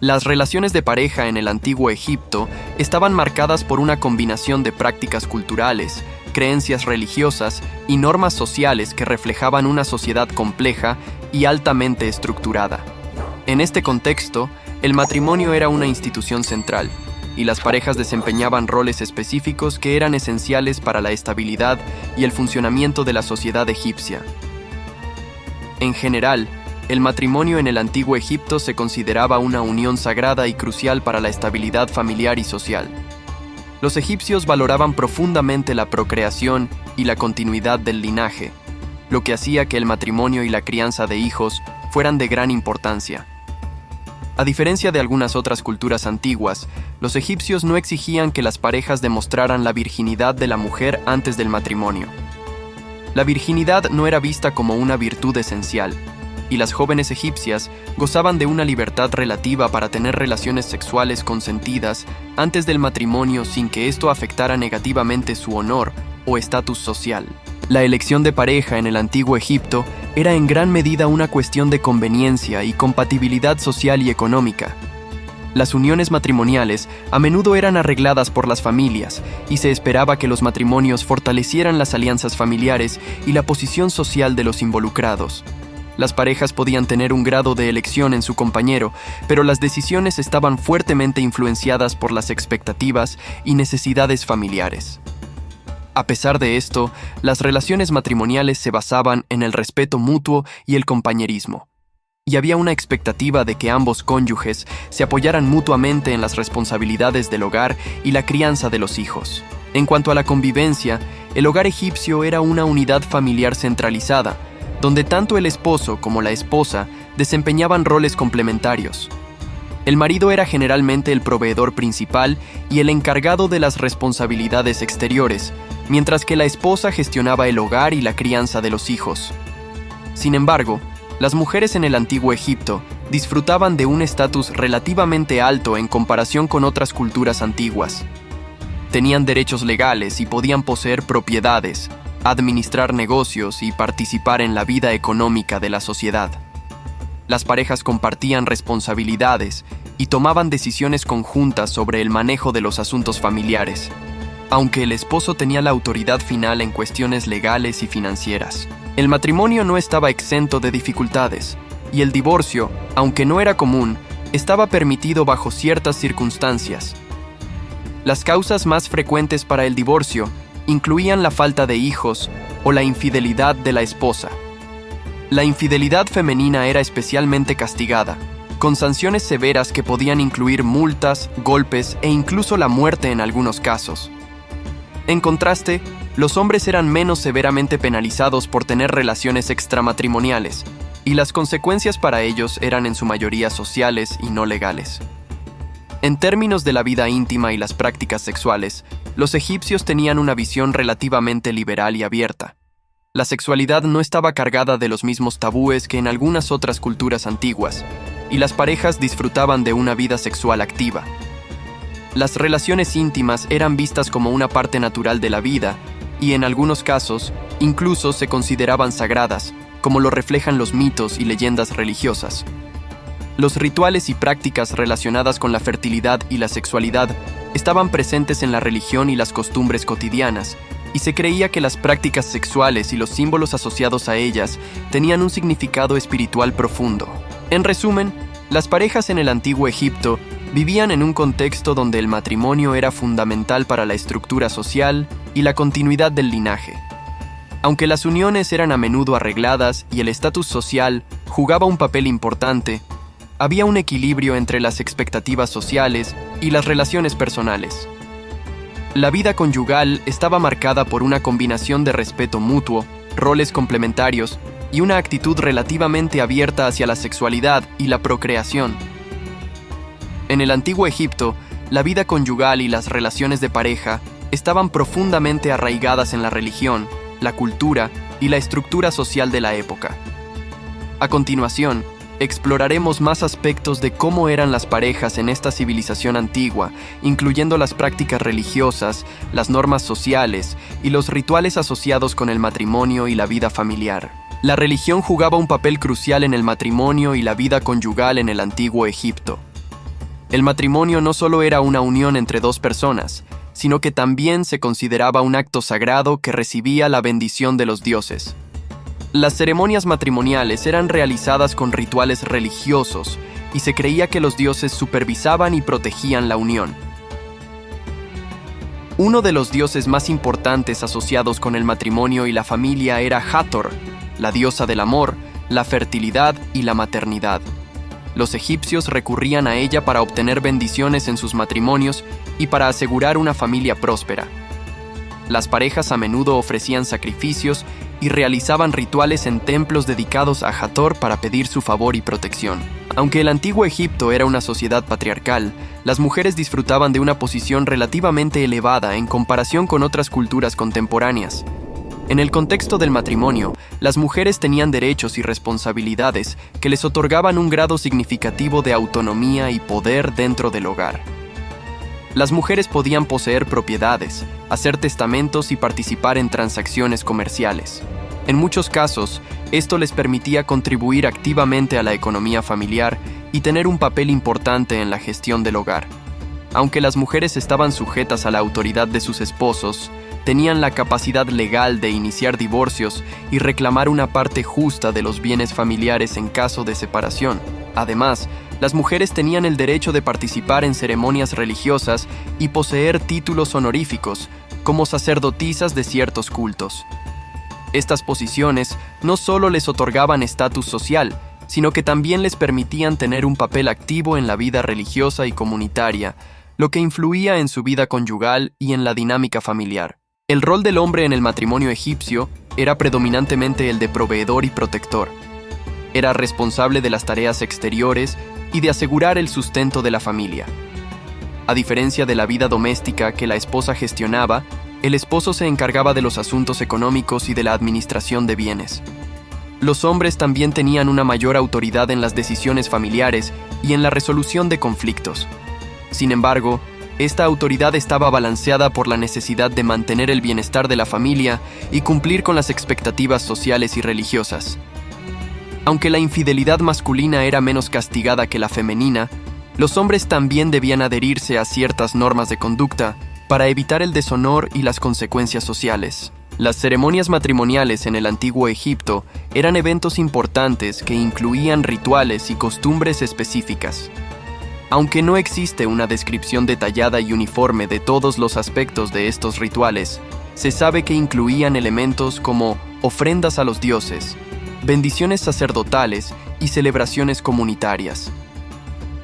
Las relaciones de pareja en el antiguo Egipto estaban marcadas por una combinación de prácticas culturales, creencias religiosas y normas sociales que reflejaban una sociedad compleja y altamente estructurada. En este contexto, el matrimonio era una institución central, y las parejas desempeñaban roles específicos que eran esenciales para la estabilidad y el funcionamiento de la sociedad egipcia. En general, el matrimonio en el antiguo Egipto se consideraba una unión sagrada y crucial para la estabilidad familiar y social. Los egipcios valoraban profundamente la procreación y la continuidad del linaje, lo que hacía que el matrimonio y la crianza de hijos fueran de gran importancia. A diferencia de algunas otras culturas antiguas, los egipcios no exigían que las parejas demostraran la virginidad de la mujer antes del matrimonio. La virginidad no era vista como una virtud esencial, y las jóvenes egipcias gozaban de una libertad relativa para tener relaciones sexuales consentidas antes del matrimonio sin que esto afectara negativamente su honor o estatus social. La elección de pareja en el antiguo Egipto era en gran medida una cuestión de conveniencia y compatibilidad social y económica. Las uniones matrimoniales a menudo eran arregladas por las familias y se esperaba que los matrimonios fortalecieran las alianzas familiares y la posición social de los involucrados. Las parejas podían tener un grado de elección en su compañero, pero las decisiones estaban fuertemente influenciadas por las expectativas y necesidades familiares. A pesar de esto, las relaciones matrimoniales se basaban en el respeto mutuo y el compañerismo, y había una expectativa de que ambos cónyuges se apoyaran mutuamente en las responsabilidades del hogar y la crianza de los hijos. En cuanto a la convivencia, el hogar egipcio era una unidad familiar centralizada, donde tanto el esposo como la esposa desempeñaban roles complementarios. El marido era generalmente el proveedor principal y el encargado de las responsabilidades exteriores, mientras que la esposa gestionaba el hogar y la crianza de los hijos. Sin embargo, las mujeres en el antiguo Egipto disfrutaban de un estatus relativamente alto en comparación con otras culturas antiguas. Tenían derechos legales y podían poseer propiedades, administrar negocios y participar en la vida económica de la sociedad. Las parejas compartían responsabilidades y tomaban decisiones conjuntas sobre el manejo de los asuntos familiares, aunque el esposo tenía la autoridad final en cuestiones legales y financieras. El matrimonio no estaba exento de dificultades, y el divorcio, aunque no era común, estaba permitido bajo ciertas circunstancias. Las causas más frecuentes para el divorcio incluían la falta de hijos o la infidelidad de la esposa. La infidelidad femenina era especialmente castigada, con sanciones severas que podían incluir multas, golpes e incluso la muerte en algunos casos. En contraste, los hombres eran menos severamente penalizados por tener relaciones extramatrimoniales, y las consecuencias para ellos eran en su mayoría sociales y no legales. En términos de la vida íntima y las prácticas sexuales, los egipcios tenían una visión relativamente liberal y abierta. La sexualidad no estaba cargada de los mismos tabúes que en algunas otras culturas antiguas, y las parejas disfrutaban de una vida sexual activa. Las relaciones íntimas eran vistas como una parte natural de la vida, y en algunos casos, incluso se consideraban sagradas, como lo reflejan los mitos y leyendas religiosas. Los rituales y prácticas relacionadas con la fertilidad y la sexualidad estaban presentes en la religión y las costumbres cotidianas, y se creía que las prácticas sexuales y los símbolos asociados a ellas tenían un significado espiritual profundo. En resumen, las parejas en el antiguo Egipto vivían en un contexto donde el matrimonio era fundamental para la estructura social y la continuidad del linaje. Aunque las uniones eran a menudo arregladas y el estatus social jugaba un papel importante, había un equilibrio entre las expectativas sociales y las relaciones personales. La vida conyugal estaba marcada por una combinación de respeto mutuo, roles complementarios y una actitud relativamente abierta hacia la sexualidad y la procreación. En el antiguo Egipto, la vida conyugal y las relaciones de pareja estaban profundamente arraigadas en la religión, la cultura y la estructura social de la época. A continuación, exploraremos más aspectos de cómo eran las parejas en esta civilización antigua, incluyendo las prácticas religiosas, las normas sociales y los rituales asociados con el matrimonio y la vida familiar. La religión jugaba un papel crucial en el matrimonio y la vida conyugal en el antiguo Egipto. El matrimonio no solo era una unión entre dos personas, sino que también se consideraba un acto sagrado que recibía la bendición de los dioses. Las ceremonias matrimoniales eran realizadas con rituales religiosos y se creía que los dioses supervisaban y protegían la unión. Uno de los dioses más importantes asociados con el matrimonio y la familia era Hathor, la diosa del amor, la fertilidad y la maternidad. Los egipcios recurrían a ella para obtener bendiciones en sus matrimonios y para asegurar una familia próspera. Las parejas a menudo ofrecían sacrificios y realizaban rituales en templos dedicados a Hathor para pedir su favor y protección. Aunque el antiguo Egipto era una sociedad patriarcal, las mujeres disfrutaban de una posición relativamente elevada en comparación con otras culturas contemporáneas. En el contexto del matrimonio, las mujeres tenían derechos y responsabilidades que les otorgaban un grado significativo de autonomía y poder dentro del hogar. Las mujeres podían poseer propiedades, hacer testamentos y participar en transacciones comerciales. En muchos casos, esto les permitía contribuir activamente a la economía familiar y tener un papel importante en la gestión del hogar. Aunque las mujeres estaban sujetas a la autoridad de sus esposos, tenían la capacidad legal de iniciar divorcios y reclamar una parte justa de los bienes familiares en caso de separación. Además, las mujeres tenían el derecho de participar en ceremonias religiosas y poseer títulos honoríficos, como sacerdotisas de ciertos cultos. Estas posiciones no solo les otorgaban estatus social, sino que también les permitían tener un papel activo en la vida religiosa y comunitaria, lo que influía en su vida conyugal y en la dinámica familiar. El rol del hombre en el matrimonio egipcio era predominantemente el de proveedor y protector. Era responsable de las tareas exteriores y de asegurar el sustento de la familia. A diferencia de la vida doméstica que la esposa gestionaba, el esposo se encargaba de los asuntos económicos y de la administración de bienes. Los hombres también tenían una mayor autoridad en las decisiones familiares y en la resolución de conflictos. Sin embargo, esta autoridad estaba balanceada por la necesidad de mantener el bienestar de la familia y cumplir con las expectativas sociales y religiosas. Aunque la infidelidad masculina era menos castigada que la femenina, los hombres también debían adherirse a ciertas normas de conducta para evitar el deshonor y las consecuencias sociales. Las ceremonias matrimoniales en el antiguo Egipto eran eventos importantes que incluían rituales y costumbres específicas. Aunque no existe una descripción detallada y uniforme de todos los aspectos de estos rituales, se sabe que incluían elementos como ofrendas a los dioses, bendiciones sacerdotales y celebraciones comunitarias.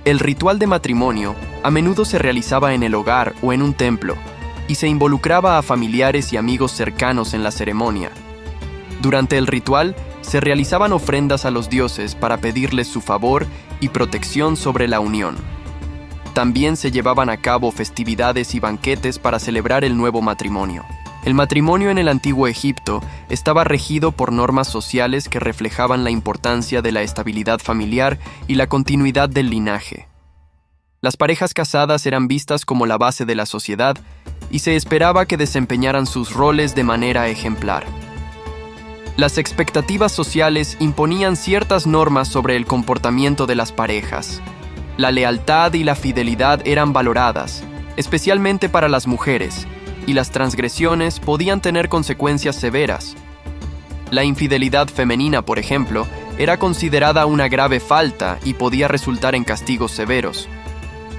El ritual de matrimonio a menudo se realizaba en el hogar o en un templo, y se involucraba a familiares y amigos cercanos en la ceremonia. Durante el ritual, se realizaban ofrendas a los dioses para pedirles su favor y protección sobre la unión. También se llevaban a cabo festividades y banquetes para celebrar el nuevo matrimonio. El matrimonio en el antiguo Egipto estaba regido por normas sociales que reflejaban la importancia de la estabilidad familiar y la continuidad del linaje. Las parejas casadas eran vistas como la base de la sociedad y se esperaba que desempeñaran sus roles de manera ejemplar. Las expectativas sociales imponían ciertas normas sobre el comportamiento de las parejas. La lealtad y la fidelidad eran valoradas, especialmente para las mujeres, y las transgresiones podían tener consecuencias severas. La infidelidad femenina, por ejemplo, era considerada una grave falta y podía resultar en castigos severos.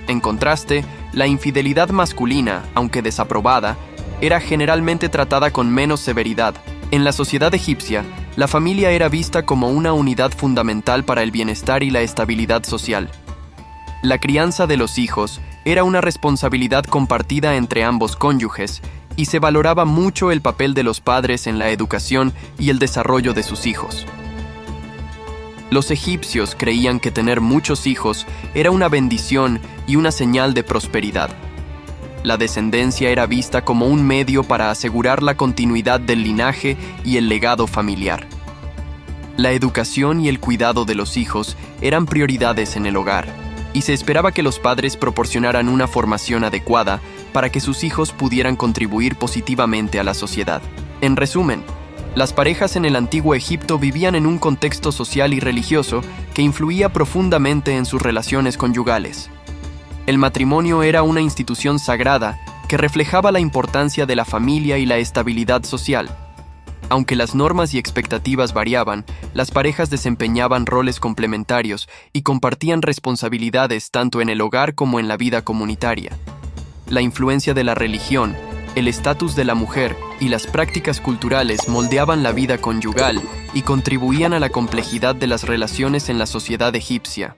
En contraste, la infidelidad masculina, aunque desaprobada, era generalmente tratada con menos severidad. En la sociedad egipcia, la familia era vista como una unidad fundamental para el bienestar y la estabilidad social. La crianza de los hijos era una responsabilidad compartida entre ambos cónyuges y se valoraba mucho el papel de los padres en la educación y el desarrollo de sus hijos. Los egipcios creían que tener muchos hijos era una bendición y una señal de prosperidad. La descendencia era vista como un medio para asegurar la continuidad del linaje y el legado familiar. La educación y el cuidado de los hijos eran prioridades en el hogar, y se esperaba que los padres proporcionaran una formación adecuada para que sus hijos pudieran contribuir positivamente a la sociedad. En resumen, las parejas en el antiguo Egipto vivían en un contexto social y religioso que influía profundamente en sus relaciones conyugales. El matrimonio era una institución sagrada que reflejaba la importancia de la familia y la estabilidad social. Aunque las normas y expectativas variaban, las parejas desempeñaban roles complementarios y compartían responsabilidades tanto en el hogar como en la vida comunitaria. La influencia de la religión, el estatus de la mujer y las prácticas culturales moldeaban la vida conyugal y contribuían a la complejidad de las relaciones en la sociedad egipcia.